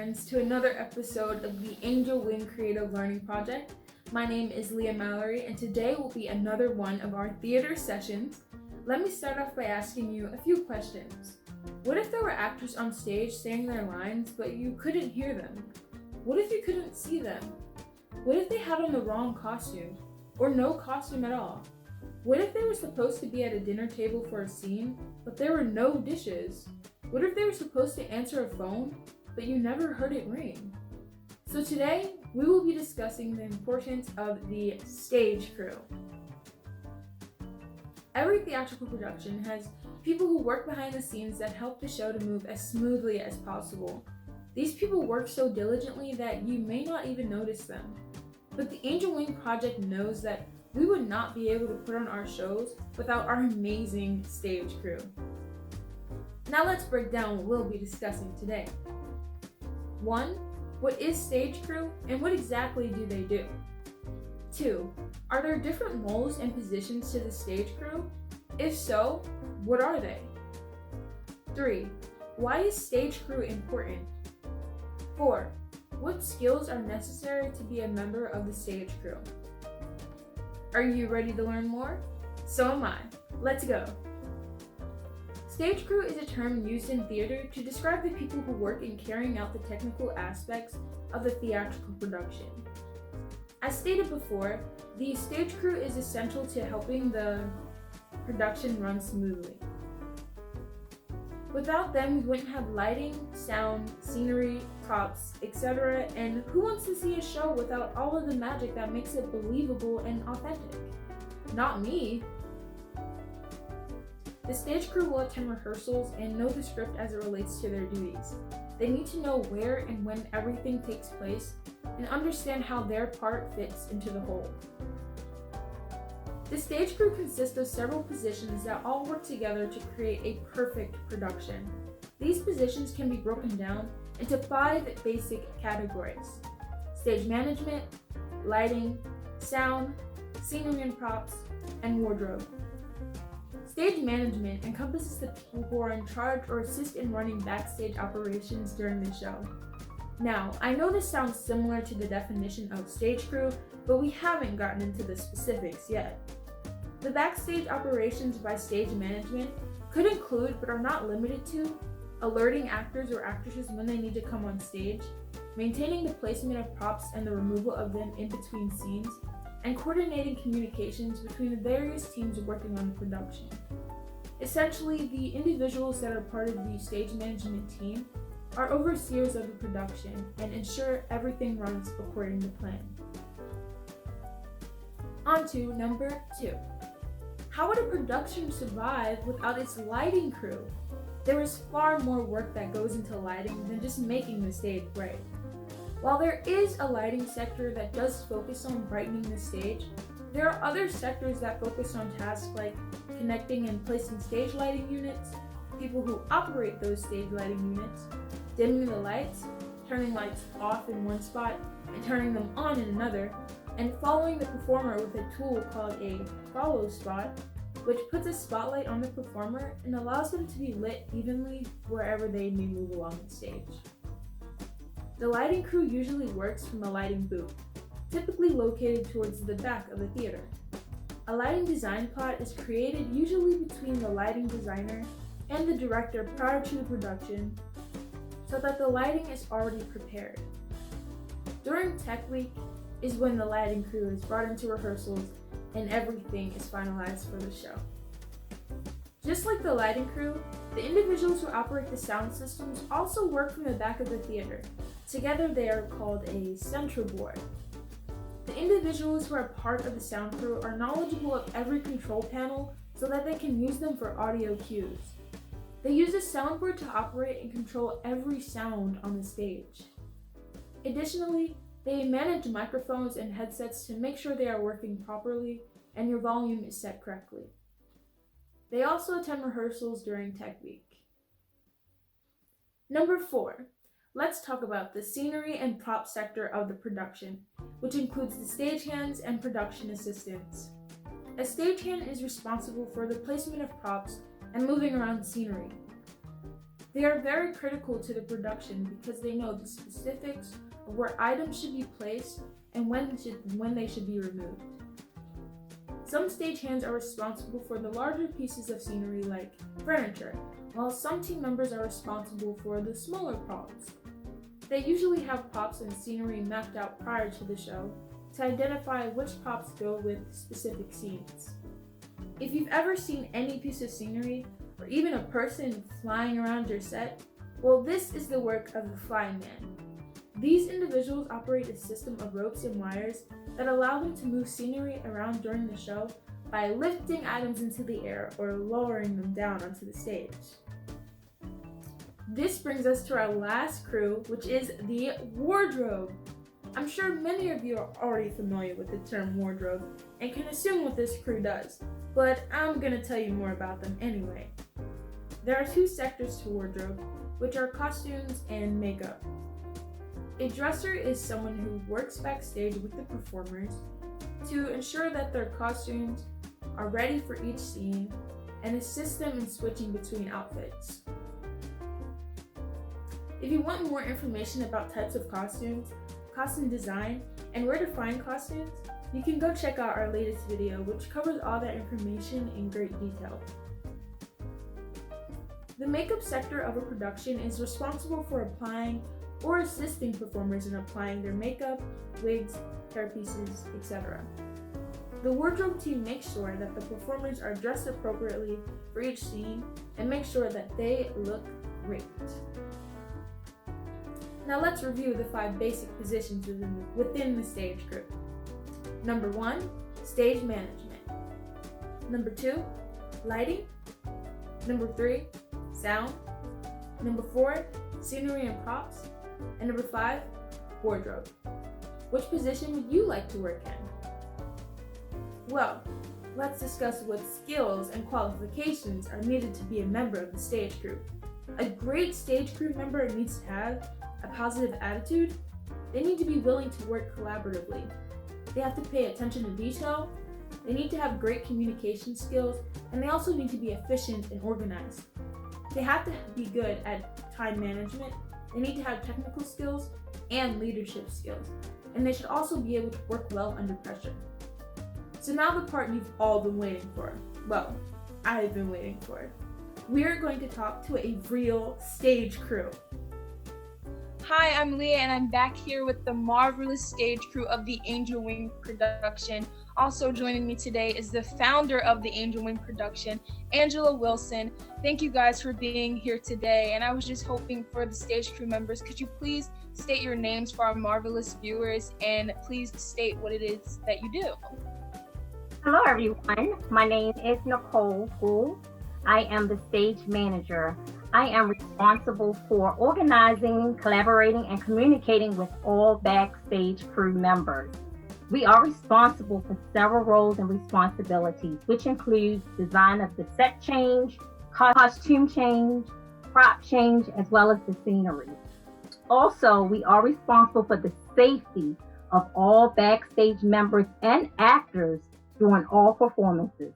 friends, to another episode of the AngelWing Creative Learning Project. My name is Leah Mallory, and today will be another one of our theater sessions. Let me start off by asking you a few questions. What if there were actors on stage saying their lines, but you couldn't hear them? What if you couldn't see them? What if they had on the wrong costume, or no costume at all? What if they were supposed to be at a dinner table for a scene, but there were no dishes? What if they were supposed to answer a phone, but you never heard it ring? So today, we will be discussing the importance of the stage crew. Every theatrical production has people who work behind the scenes that help the show to move as smoothly as possible. These people work so diligently that you may not even notice them. But the AngelWing project knows that we would not be able to put on our shows without our amazing stage crew. Now let's break down what we'll be discussing today. 1. What is stage crew and what exactly do they do? 2. Are there different roles and positions to the stage crew? If so, what are they? 3. Why is stage crew important? 4. What skills are necessary to be a member of the stage crew? Are you ready to learn more? So am I. Let's go. Stage crew is a term used in theater to describe the people who work in carrying out the technical aspects of the theatrical production. As stated before, the stage crew is essential to helping the production run smoothly. Without them, we wouldn't have lighting, sound, scenery, props, etc. And who wants to see a show without all of the magic that makes it believable and authentic? Not me. The stage crew will attend rehearsals and know the script as it relates to their duties. They need to know where and when everything takes place and understand how their part fits into the whole. The stage crew consists of several positions that all work together to create a perfect production. These positions can be broken down into 5 basic categories: stage management, lighting, sound, scenery and props, and wardrobe. Stage management encompasses the people who are in charge or assist in running backstage operations during the show. Now, I know this sounds similar to the definition of stage crew, but we haven't gotten into the specifics yet. The backstage operations by stage management could include, but are not limited to, alerting actors or actresses when they need to come on stage, maintaining the placement of props and the removal of them in between scenes, and coordinating communications between the various teams working on the production. Essentially, the individuals that are part of the stage management team are overseers of the production and ensure everything runs according to plan. On to number 2. How would a production survive without its lighting crew? There is far more work that goes into lighting than just making the stage bright. While there is a lighting sector that does focus on brightening the stage, there are other sectors that focus on tasks like connecting and placing stage lighting units, people who operate those stage lighting units, dimming the lights, turning lights off in one spot and turning them on in another, and following the performer with a tool called a follow spot, which puts a spotlight on the performer and allows them to be lit evenly wherever they may move along the stage. The lighting crew usually works from a lighting booth, typically located towards the back of the theater. A lighting design plot is created usually between the lighting designer and the director prior to the production, so that the lighting is already prepared. During Tech Week is when the lighting crew is brought into rehearsals and everything is finalized for the show. Just like the lighting crew, the individuals who operate the sound systems also work from the back of the theater. Together they are called a central board. The individuals who are part of the sound crew are knowledgeable of every control panel so that they can use them for audio cues. They use a soundboard to operate and control every sound on the stage. Additionally, they manage microphones and headsets to make sure they are working properly and your volume is set correctly. They also attend rehearsals during Tech Week. Number 4. Let's talk about the scenery and prop sector of the production, which includes the stagehands and production assistants. A stagehand is responsible for the placement of props and moving around scenery. They are very critical to the production because they know the specifics of where items should be placed and when they should be removed. Some stagehands are responsible for the larger pieces of scenery like furniture, while some team members are responsible for the smaller props. They usually have props and scenery mapped out prior to the show to identify which props go with specific scenes. If you've ever seen any piece of scenery, or even a person flying around your set, well, this is the work of the flying man. These individuals operate a system of ropes and wires that allow them to move scenery around during the show by lifting items into the air or lowering them down onto the stage. This brings us to our last crew, which is the wardrobe. I'm sure many of you are already familiar with the term wardrobe and can assume what this crew does, but I'm going to tell you more about them anyway. There are two sectors to wardrobe, which are costumes and makeup. A dresser is someone who works backstage with the performers to ensure that their costumes are ready for each scene and assist them in switching between outfits. If you want more information about types of costumes, costume design, and where to find costumes, you can go check out our latest video, which covers all that information in great detail. The makeup sector of a production is responsible for applying or assisting performers in applying their makeup, wigs, hairpieces, etc. The wardrobe team makes sure that the performers are dressed appropriately for each scene and make sure that they look great. Now let's review the 5 basic positions within the stage crew. Number 1, stage management. Number 2, lighting. Number 3, sound. Number 4, scenery and props. And number 5, wardrobe. Which position would you like to work in? Well, let's discuss what skills and qualifications are needed to be a member of the stage crew. A great stage crew member needs to have a positive attitude. They need to be willing to work collaboratively. They have to pay attention to detail. They need to have great communication skills, and they also need to be efficient and organized. They have to be good at time management. They need to have technical skills and leadership skills, and they should also be able to work well under pressure. So now the part you've all been waiting for. Well, I've been waiting for. We are going to talk to a real stage crew. Hi, I'm Leah, and I'm back here with the marvelous stage crew of the AngelWing production. Also joining me today is the founder of the AngelWing production, Angela Wilson. Thank you guys for being here today. And I was just hoping for the stage crew members, could you please state your names for our marvelous viewers and please state what it is that you do? Hello, everyone. My name is Nicole Gould. I am the stage manager. I am responsible for organizing, collaborating, and communicating with all backstage crew members. We are responsible for several roles and responsibilities, which includes design of the set change, costume change, prop change, as well as the scenery. Also, we are responsible for the safety of all backstage members and actors during all performances.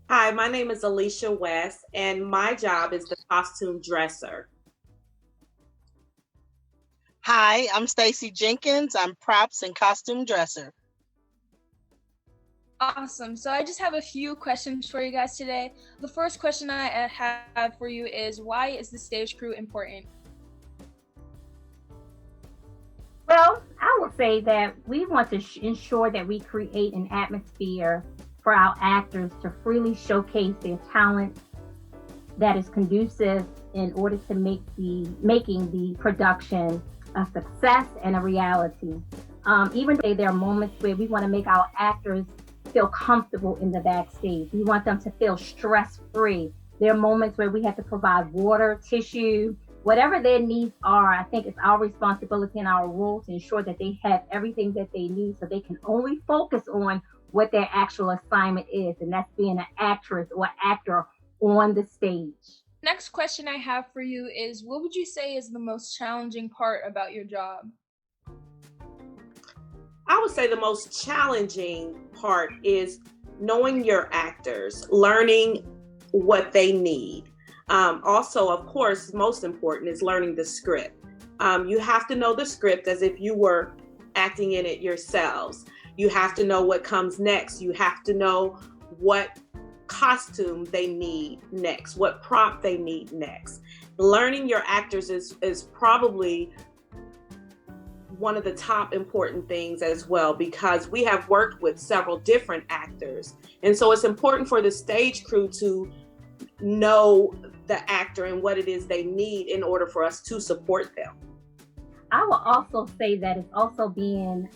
Hi, my name is Alicia West, and my job is the costume dresser. Hi, I'm Stacy Jenkins. I'm props and costume dresser. Awesome. So I just have a few questions for you guys today. The first question I have for you is, why is the stage crew important? Well, I will say that we want to ensure that we create an atmosphere for our actors to freely showcase their talent that is conducive in order to making the production a success and a reality. Even though there are moments where we want to make our actors feel comfortable in the backstage. We want them to feel stress-free. There are moments where we have to provide water, tissue, whatever their needs are. I think it's our responsibility and our role to ensure that they have everything that they need so they can only focus on what their actual assignment is, and that's being an actress or actor on the stage. Next question I have for you is, what would you say is the most challenging part about your job? I would say the most challenging part is knowing your actors, learning what they need. Also, of course, most important is learning the script. You have to know the script as if you were acting in it yourselves. You have to know what comes next. You have to know what costume they need next, what prop they need next. Learning your actors is probably one of the top important things as well, because we have worked with several different actors. And so it's important for the stage crew to know the actor and what it is they need in order for us to support them. I will also say that it's also being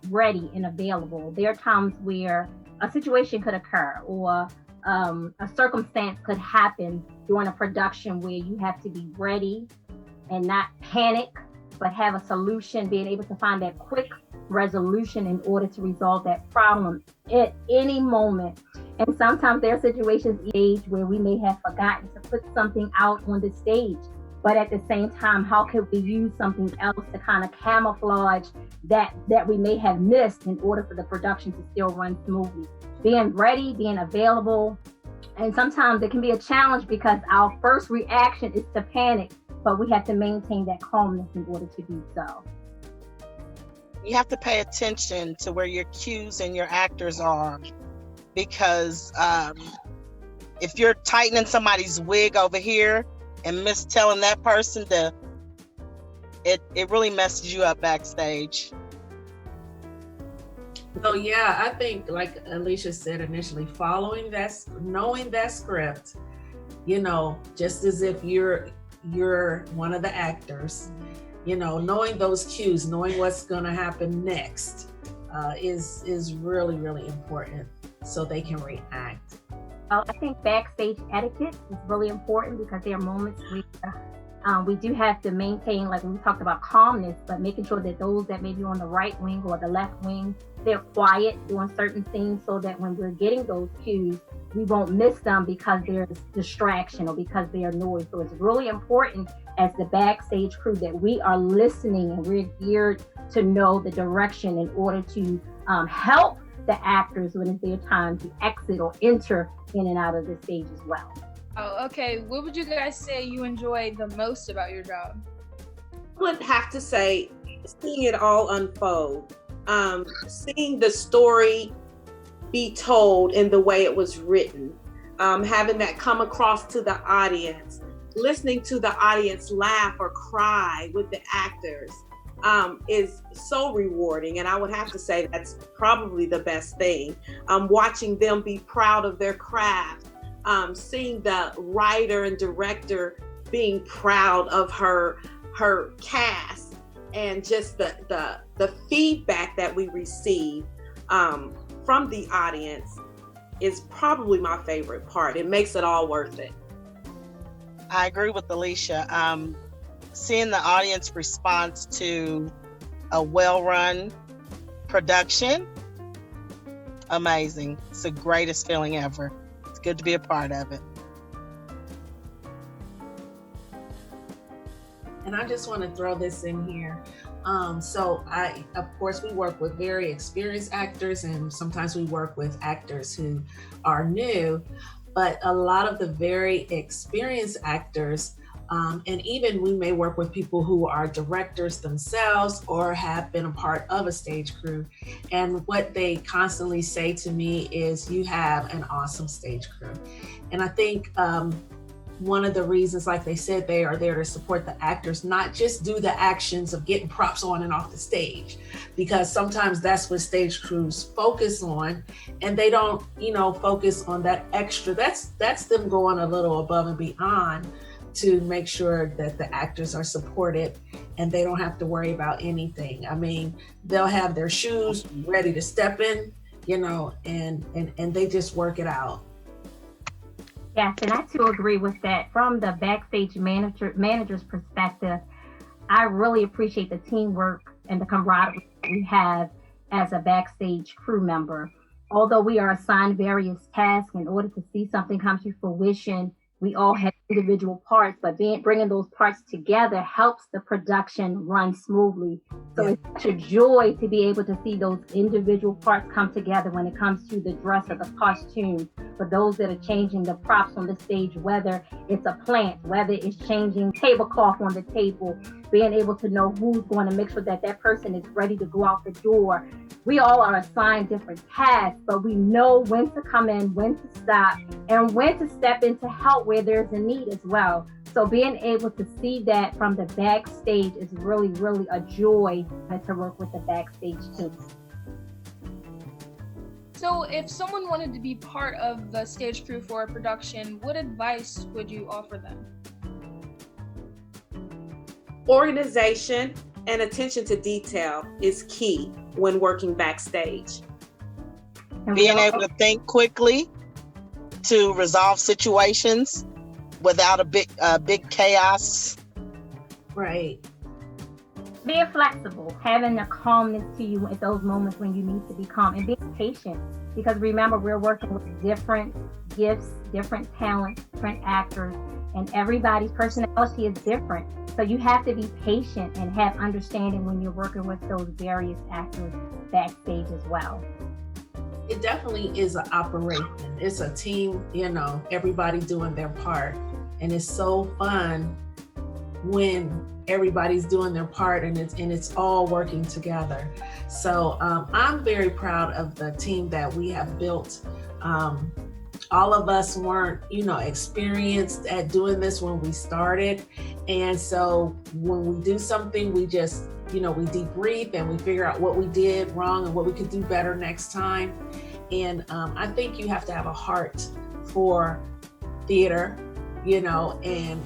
ready and available. There are times where a situation could occur, or a circumstance could happen during a production where you have to be ready and not panic, but have a solution, being able to find that quick resolution in order to resolve that problem at any moment. And sometimes there are situations where we may have forgotten to put something out on the stage, but at the same time, how can we use something else to kind of camouflage that we may have missed in order for the production to still run smoothly? Being ready, being available, and sometimes it can be a challenge because our first reaction is to panic, but we have to maintain that calmness in order to do so. You have to pay attention to where your cues and your actors are, because if you're tightening somebody's wig over here and mistelling that person, it really messes you up backstage. So yeah, I think like Alicia said initially, knowing that script, just as if you're one of the actors, knowing those cues, knowing what's going to happen next is really, really important so they can react. I think backstage etiquette is really important, because there are moments where we do have to maintain, like we talked about, calmness, but making sure that those that may be on the right wing or the left wing, they're quiet doing certain things, so that when we're getting those cues, we won't miss them because there's distraction or because there's noise. So it's really important as the backstage crew that we are listening and we're geared to know the direction in order to help the actors when it's their time to exit or enter in and out of the stage as well. Oh, okay. What would you guys say you enjoy the most about your job? I would have to say seeing it all unfold, seeing the story be told in the way it was written, having that come across to the audience, listening to the audience laugh or cry with the actors is so rewarding. And I would have to say that's probably the best thing. Watching them be proud of their craft, seeing the writer and director being proud of her cast, and just the feedback that we receive from the audience is probably my favorite part. It makes it all worth it. I agree with Alicia. Seeing the audience response to a well-run production, amazing. It's the greatest feeling ever. It's good to be a part of it. And I just want to throw this in here. So of course, we work with very experienced actors, and sometimes we work with actors who are new, but a lot of the very experienced actors, and even we may work with people who are directors themselves or have been a part of a stage crew. And what they constantly say to me is, you have an awesome stage crew. And I think one of the reasons, like they said, they are there to support the actors, not just do the actions of getting props on and off the stage, because sometimes that's what stage crews focus on, and they don't, focus on that extra. That's them going a little above and beyond to make sure that the actors are supported and they don't have to worry about anything. I mean, they'll have their shoes ready to step in, and they just work it out. Yes, and I too agree with that. From the backstage manager's perspective, I really appreciate the teamwork and the camaraderie we have as a backstage crew member. Although we are assigned various tasks in order to see something come to fruition, we all have individual parts, but bringing those parts together helps the production run smoothly. So It's such a joy to be able to see those individual parts come together when it comes to the dress of the costume, for those that are changing the props on the stage, whether it's a plant, whether it's changing tablecloth on the table, being able to know who's going to make sure that that person is ready to go out the door. We all are assigned different tasks, but we know when to come in, when to stop, and when to step in to help where there's a need as well. So being able to see that from the backstage is really, really a joy to work with the backstage team. So if someone wanted to be part of the stage crew for a production, what advice would you offer them? Organization and attention to detail is key when working backstage. Being able to think quickly to resolve situations without a big chaos. Right. Being flexible, having a calmness to you at those moments when you need to be calm, and being patient, because remember, we're working with different gifts, different talents, different actors, and everybody's personality is different. So you have to be patient and have understanding when you're working with those various actors backstage as well. It definitely is an operation. It's a team, everybody doing their part. And it's so fun when everybody's doing their part and it's all working together. So I'm very proud of the team that we have built. All of us weren't, experienced at doing this when we started. And so when we do something, we just, we debrief and we figure out what we did wrong and what we could do better next time. And I think you have to have a heart for theater, and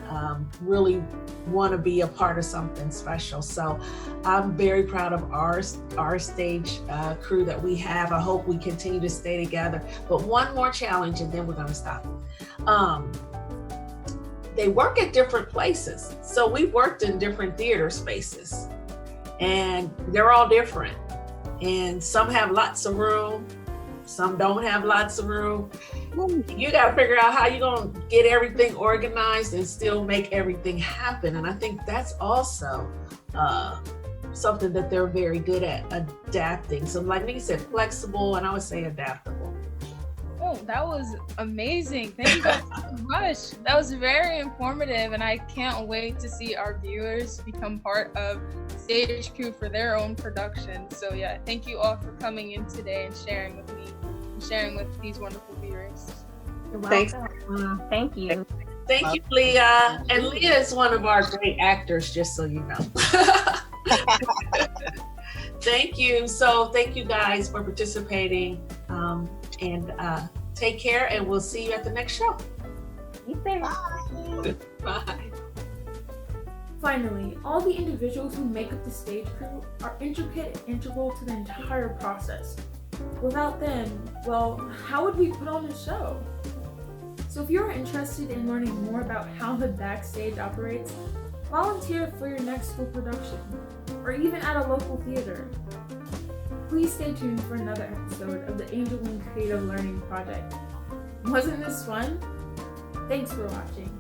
really want to be a part of something special. So I'm very proud of our stage crew that we have. I hope we continue to stay together. But one more challenge and then we're going to stop. They work at different places. So we've worked in different theater spaces and they're all different. And some have lots of room, some don't have lots of room. You got to figure out how you're going to get everything organized and still make everything happen. And I think that's also something that they're very good at, adapting. So like Nikki said, flexible, and I would say adaptable. Oh, that was amazing. Thank you guys so much. That was very informative, and I can't wait to see our viewers become part of stage crew for their own production. So yeah, thank you all for coming in today and sharing with me and sharing with these wonderful viewers. You're welcome. Thank you. Thank you, Leah. And Leah is one of our great actors, just so you know. Thank you. So thank you guys for participating. And take care, and we'll see you at the next show. You too. Bye. Bye. Finally, all the individuals who make up the stage crew are intricate and integral to the entire process. Without them, well, how would we put on a show? So if you're interested in learning more about how the backstage operates, volunteer for your next school production, or even at a local theater. Please stay tuned for another episode of the AngelWing Creative Learning Project. Wasn't this fun? Thanks for watching.